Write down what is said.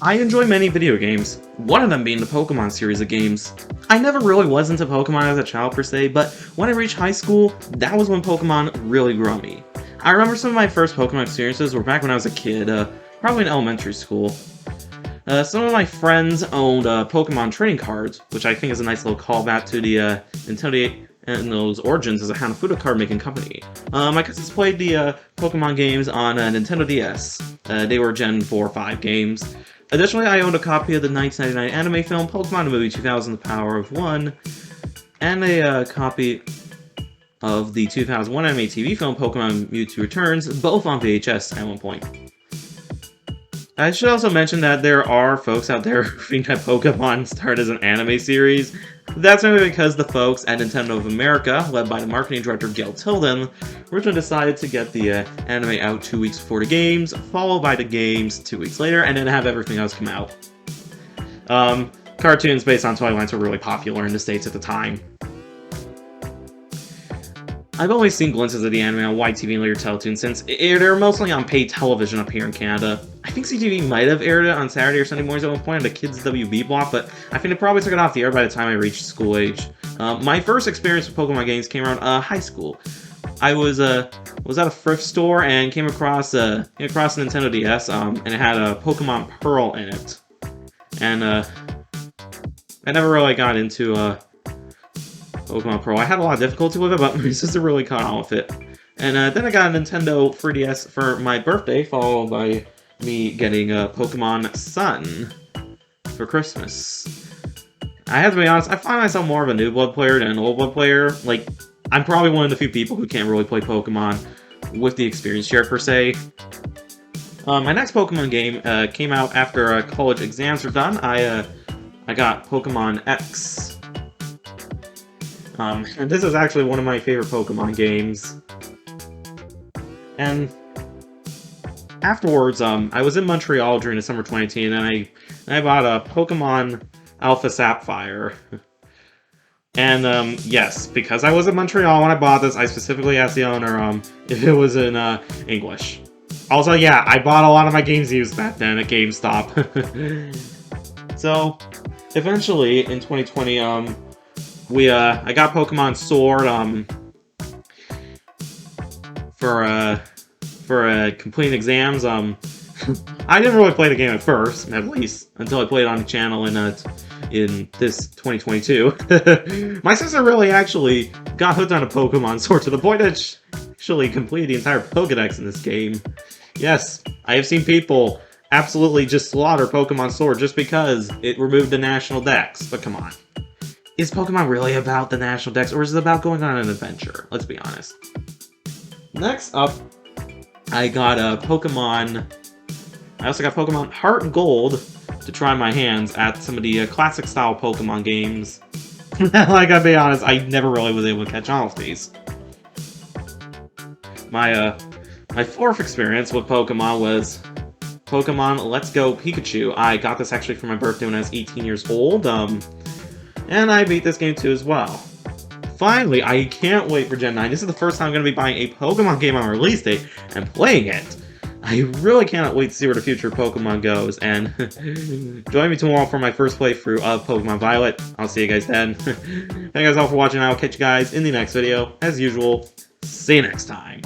I enjoy many video games, one of them being the Pokemon series of games. I never really was into Pokemon as a child per se, but when I reached high school, that was when Pokemon really grew on me. I remember some of my first Pokemon experiences were back when I was a kid, probably in elementary school. Some of my friends owned Pokemon trading cards, which I think is a nice little callback to the Nintendo's origins as a Hanafuda card-making company. My cousins played the Pokemon games on Nintendo DS. They were Gen 4-5 games. Additionally, I owned a copy of the 1999 anime film Pokemon the Movie 2000 The Power of One, and a copy of the 2001 anime TV film Pokemon Mewtwo Returns, both on VHS at one point. I should also mention that there are folks out there who think that Pokemon started as an anime series. That's only because the folks at Nintendo of America, led by the marketing director Gail Tilden, originally decided to get the anime out 2 weeks before the games, followed by the games 2 weeks later, and then have everything else come out. Cartoons based on toy lines were really popular in the States at the time. I've only seen glimpses of the anime on YTV and later Teletoon since they're mostly on paid television up here in Canada. I think CTV might have aired it on Saturday or Sunday mornings at one point on the Kids WB block, but I think they probably took it off the air by the time I reached school age. My first experience with Pokemon games came around high school. I was at a thrift store and came across a Nintendo DS, and it had a Pokemon Pearl in it. And I never really got into Pokemon Pearl. I had a lot of difficulty with it, but my sister really caught on with it. And then I got a Nintendo 3DS for my birthday, followed by me getting Pokemon Sun for Christmas. I have to be honest, I find myself more of a new blood player than an old blood player. Like, I'm probably one of the few people who can't really play Pokemon with the experience share per se. My next Pokemon game came out after college exams were done. I got Pokemon X. And this is actually one of my favorite Pokemon games. And afterwards, I was in Montreal during the summer 2018, and I bought a Pokemon Alpha Sapphire. And yes, because I was in Montreal when I bought this, I specifically asked the owner if it was in English. Also, yeah, I bought a lot of my games used back then at GameStop. So, eventually, in 2020, I got Pokemon Sword for completing exams. I didn't really play the game at first, at least until I played it on the channel in this 2022. My sister really actually got hooked on a Pokemon Sword to the point that she actually completed the entire Pokedex in this game. Yes, I have seen people absolutely just slaughter Pokemon Sword just because it removed the National Dex. But come on. Is Pokemon really about the National Dex, or is it about going on an adventure? Let's be honest. Next up, I got Pokemon... I also got Pokemon Heart and Gold to try my hands at some of the classic-style Pokemon games. Like, I'll be honest, I never really was able to catch on with these. My fourth experience with Pokemon was Pokemon Let's Go Pikachu. I got this actually for my birthday when I was 18 years old, and I beat this game too as well. Finally, I can't wait for Gen 9. This is the first time I'm going to be buying a Pokemon game on release date and playing it. I really cannot wait to see where the future of Pokemon goes, and join me tomorrow for my first playthrough of Pokemon Violet. I'll see you guys then. Thank you guys all for watching. I'll catch you guys in the next video. As usual, see you next time.